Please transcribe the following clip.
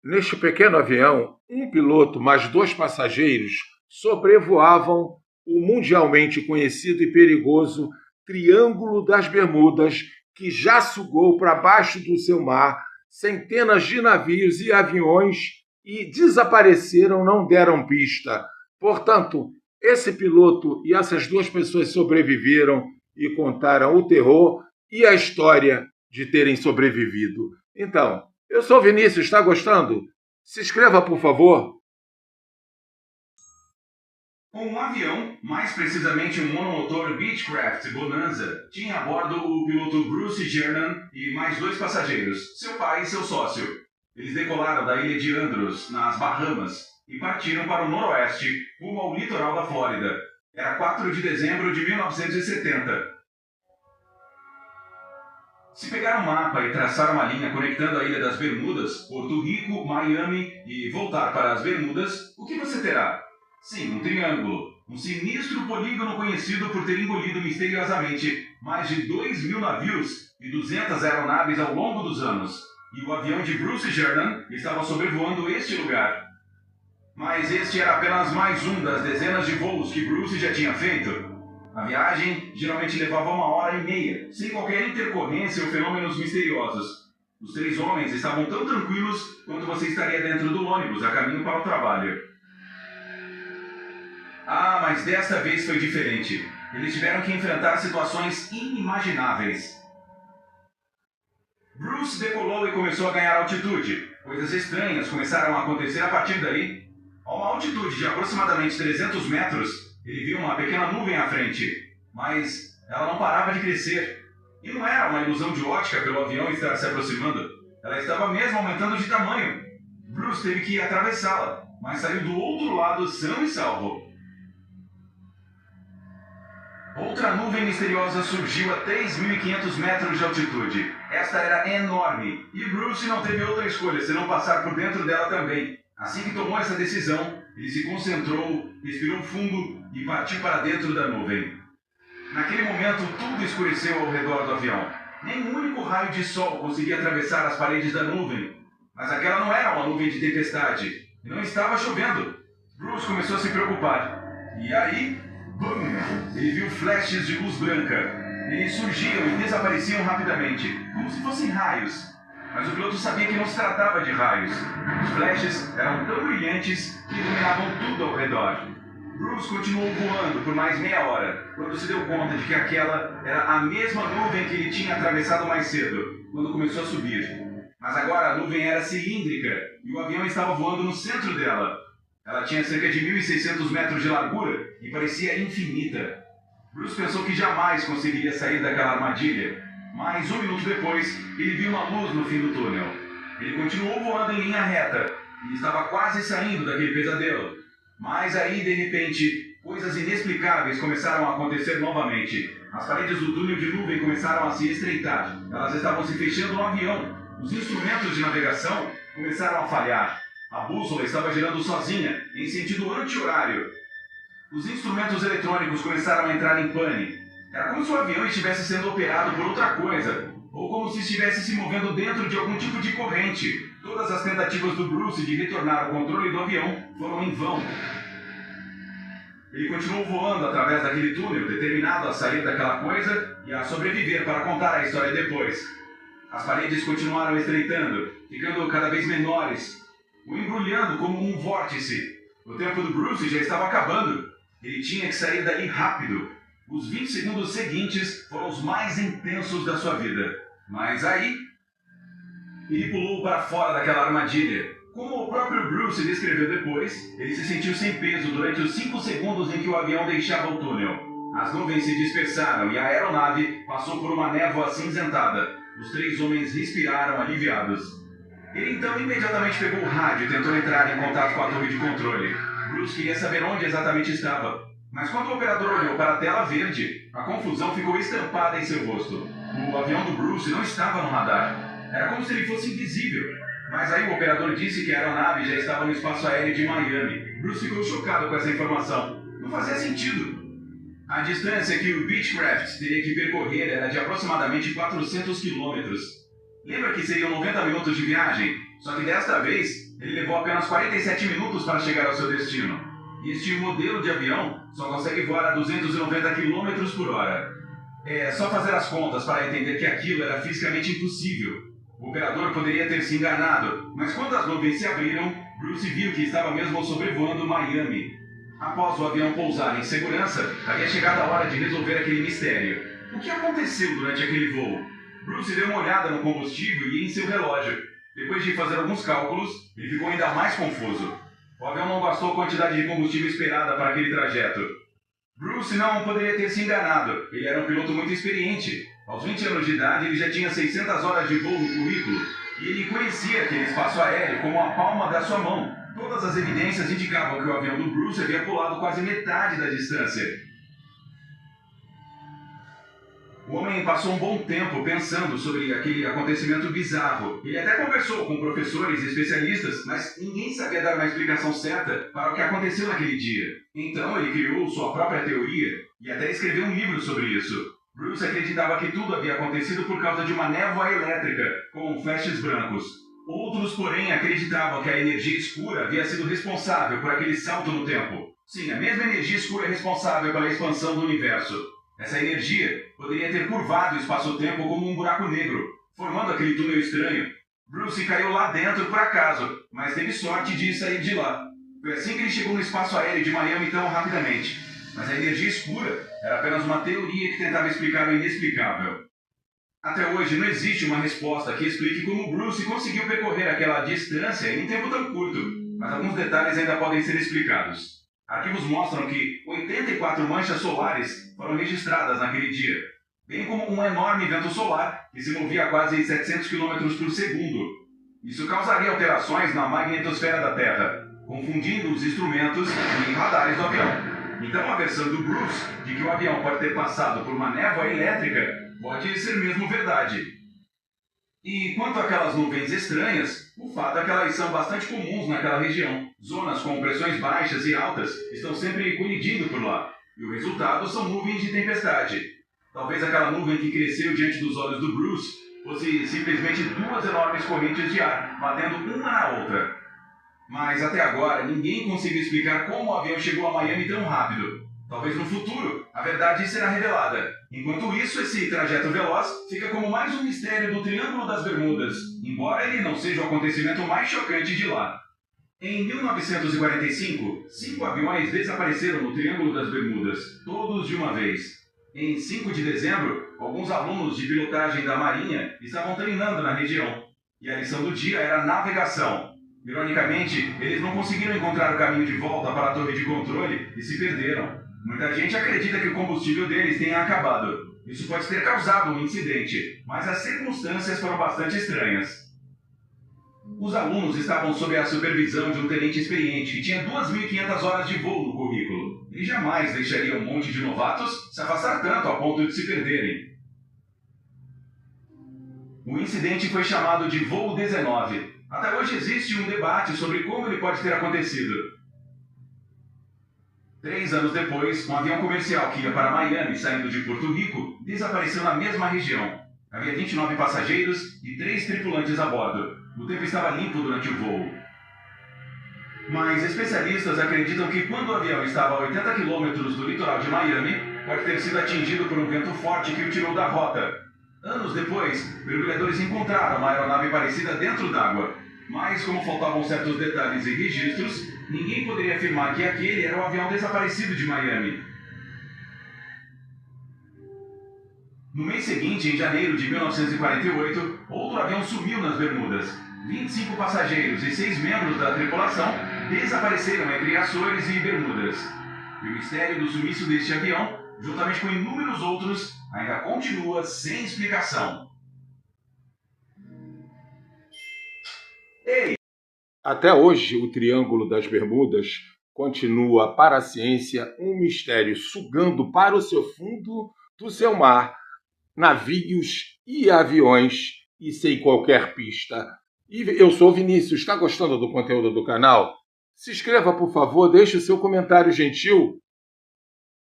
Neste pequeno avião, um piloto mais dois passageiros sobrevoavam o mundialmente conhecido e perigoso Triângulo das Bermudas, que já sugou para baixo do seu mar centenas de navios e aviões e desapareceram, não deram pista. Portanto, esse piloto e essas duas pessoas sobreviveram e contaram o terror e a história de terem sobrevivido. Então, eu sou Vinícius, está gostando? Se inscreva, por favor. Um avião, mais precisamente um monomotor Beechcraft Bonanza, tinha a bordo o piloto Bruce Jernan e mais dois passageiros, seu pai e seu sócio. Eles decolaram da ilha de Andros, nas Bahamas, e partiram para o noroeste, rumo ao litoral da Flórida. Era 4 de dezembro de 1970. Se pegar um mapa e traçar uma linha conectando a ilha das Bermudas, Porto Rico, Miami e voltar para as Bermudas, o que você terá? Sim, um triângulo. Um sinistro polígono conhecido por ter engolido misteriosamente mais de 2.000 navios e 200 aeronaves ao longo dos anos. E o avião de Bruce Jernan estava sobrevoando este lugar. Mas este era apenas mais um das dezenas de voos que Bruce já tinha feito. A viagem geralmente levava 1h30, sem qualquer intercorrência ou fenômenos misteriosos. Os três homens estavam tão tranquilos quanto você estaria dentro do ônibus a caminho para o trabalho. Ah, mas desta vez foi diferente. Eles tiveram que enfrentar situações inimagináveis. Bruce decolou e começou a ganhar altitude. Coisas estranhas começaram a acontecer a partir daí. A uma altitude de aproximadamente 300 metros, ele viu uma pequena nuvem à frente, mas ela não parava de crescer. E não era uma ilusão de ótica pelo avião estar se aproximando. Ela estava mesmo aumentando de tamanho. Bruce teve que atravessá-la, mas saiu do outro lado são e salvo. Outra nuvem misteriosa surgiu a 3.500 metros de altitude. Esta era enorme, e Bruce não teve outra escolha senão passar por dentro dela também. Assim que tomou essa decisão, ele se concentrou, respirou fundo e partiu para dentro da nuvem. Naquele momento, tudo escureceu ao redor do avião. Nem um único raio de sol conseguia atravessar as paredes da nuvem. Mas aquela não era uma nuvem de tempestade, e não estava chovendo. Bruce começou a se preocupar. E aí, bum! Ele viu flashes de luz branca. Eles surgiam e desapareciam rapidamente, como se fossem raios. Mas o piloto sabia que não se tratava de raios. Os flashes eram tão brilhantes que iluminavam tudo ao redor. Bruce continuou voando por mais meia hora, quando se deu conta de que aquela era a mesma nuvem que ele tinha atravessado mais cedo, quando começou a subir. Mas agora a nuvem era cilíndrica e o avião estava voando no centro dela. Ela tinha cerca de 1.600 metros de largura e parecia infinita. Bruce pensou que jamais conseguiria sair daquela armadilha. Mas 1 minuto depois, ele viu uma luz no fim do túnel. Ele continuou voando em linha reta e estava quase saindo daquele pesadelo. Mas aí, de repente, coisas inexplicáveis começaram a acontecer novamente. As paredes do túnel de nuvem começaram a se estreitar. Elas estavam se fechando no avião. Os instrumentos de navegação começaram a falhar. A bússola estava girando sozinha, em sentido anti-horário. Os instrumentos eletrônicos começaram a entrar em pane. Era como se o avião estivesse sendo operado por outra coisa, ou como se estivesse se movendo dentro de algum tipo de corrente. Todas as tentativas do Bruce de retornar ao controle do avião foram em vão. Ele continuou voando através daquele túnel, determinado a sair daquela coisa e a sobreviver para contar a história depois. As paredes continuaram estreitando, ficando cada vez menores, o embrulhando como um vórtice. O tempo do Bruce já estava acabando. Ele tinha que sair dali rápido. Os 20 segundos seguintes foram os mais intensos da sua vida. Mas aí, ele pulou para fora daquela armadilha. Como o próprio Bruce descreveu depois, ele se sentiu sem peso durante os 5 segundos em que o avião deixava o túnel. As nuvens se dispersaram e a aeronave passou por uma névoa acinzentada. Os três homens respiraram aliviados. Ele então imediatamente pegou o rádio e tentou entrar em contato com a torre de controle. Bruce queria saber onde exatamente estava. Mas quando o operador olhou para a tela verde, a confusão ficou estampada em seu rosto. O avião do Bruce não estava no radar. Era como se ele fosse invisível. Mas aí o operador disse que a aeronave já estava no espaço aéreo de Miami. Bruce ficou chocado com essa informação. Não fazia sentido. A distância que o Beechcraft teria que percorrer era de aproximadamente 400 quilômetros. Lembra que seriam 90 minutos de viagem? Só que desta vez, ele levou apenas 47 minutos para chegar ao seu destino. E este modelo de avião só consegue voar a 290 km por hora. É só fazer as contas para entender que aquilo era fisicamente impossível. O operador poderia ter se enganado, mas quando as nuvens se abriram, Bruce viu que estava mesmo sobrevoando Miami. Após o avião pousar em segurança, havia chegado a hora de resolver aquele mistério. O que aconteceu durante aquele voo? Bruce deu uma olhada no combustível e em seu relógio. Depois de fazer alguns cálculos, ele ficou ainda mais confuso. O avião não gastou a quantidade de combustível esperada para aquele trajeto. Bruce não poderia ter se enganado. Ele era um piloto muito experiente. Aos 20 anos de idade, ele já tinha 600 horas de voo no currículo. E ele conhecia aquele espaço aéreo como a palma da sua mão. Todas as evidências indicavam que o avião do Bruce havia pulado quase metade da distância. O homem passou um bom tempo pensando sobre aquele acontecimento bizarro. Ele até conversou com professores e especialistas, mas ninguém sabia dar uma explicação certa para o que aconteceu naquele dia. Então ele criou sua própria teoria e até escreveu um livro sobre isso. Bruce acreditava que tudo havia acontecido por causa de uma névoa elétrica, com flashes brancos. Outros, porém, acreditavam que a energia escura havia sido responsável por aquele salto no tempo. Sim, a mesma energia escura responsável pela expansão do universo. Essa energia poderia ter curvado o espaço-tempo como um buraco negro, formando aquele túnel estranho. Bruce caiu lá dentro por acaso, mas teve sorte de sair de lá. Foi assim que ele chegou no espaço aéreo de Miami tão rapidamente. Mas a energia escura era apenas uma teoria que tentava explicar o inexplicável. Até hoje não existe uma resposta que explique como Bruce conseguiu percorrer aquela distância em um tempo tão curto, mas alguns detalhes ainda podem ser explicados. Arquivos mostram que 84 manchas solares foram registradas naquele dia, bem como um enorme vento solar que se movia a quase 700 km por segundo. Isso causaria alterações na magnetosfera da Terra, confundindo os instrumentos e radares do avião. Então a versão do Bruce de que o avião pode ter passado por uma névoa elétrica pode ser mesmo verdade. E quanto àquelas nuvens estranhas, o fato é que elas são bastante comuns naquela região. Zonas com pressões baixas e altas estão sempre colidindo por lá, e o resultado são nuvens de tempestade. Talvez aquela nuvem que cresceu diante dos olhos do Bruce fosse simplesmente duas enormes correntes de ar, batendo uma na outra. Mas até agora ninguém conseguiu explicar como o avião chegou a Miami tão rápido. Talvez no futuro a verdade será revelada. Enquanto isso, esse trajeto veloz fica como mais um mistério do Triângulo das Bermudas, embora ele não seja o acontecimento mais chocante de lá. Em 1945, 5 aviões desapareceram no Triângulo das Bermudas, todos de uma vez. Em 5 de dezembro, alguns alunos de pilotagem da Marinha estavam treinando na região, e a lição do dia era navegação. Ironicamente, eles não conseguiram encontrar o caminho de volta para a torre de controle e se perderam. Muita gente acredita que o combustível deles tenha acabado. Isso pode ter causado um incidente, mas as circunstâncias foram bastante estranhas. Os alunos estavam sob a supervisão de um tenente experiente que tinha 2.500 horas de voo no currículo. Ele jamais deixaria um monte de novatos se afastar tanto a ponto de se perderem. O incidente foi chamado de Voo 19. Até hoje existe um debate sobre como ele pode ter acontecido. 3 anos depois, um avião comercial que ia para Miami, saindo de Porto Rico, desapareceu na mesma região. Havia 29 passageiros e 3 tripulantes a bordo. O tempo estava limpo durante o voo. Mas especialistas acreditam que quando o avião estava a 80 km do litoral de Miami, pode ter sido atingido por um vento forte que o tirou da rota. Anos depois, mergulhadores encontraram uma aeronave parecida dentro d'água. Mas, como faltavam certos detalhes e registros, ninguém poderia afirmar que aquele era o avião desaparecido de Miami. No mês seguinte, em janeiro de 1948, outro avião sumiu nas Bermudas. 25 passageiros e 6 membros da tripulação desapareceram entre Açores e Bermudas. E o mistério do sumiço deste avião, juntamente com inúmeros outros, ainda continua sem explicação. Ei! Até hoje, o Triângulo das Bermudas continua para a ciência um mistério, sugando para o seu fundo do seu mar navios e aviões e sem qualquer pista. E eu sou o Vinícius. Está gostando do conteúdo do canal? Se inscreva, por favor, deixe o seu comentário gentil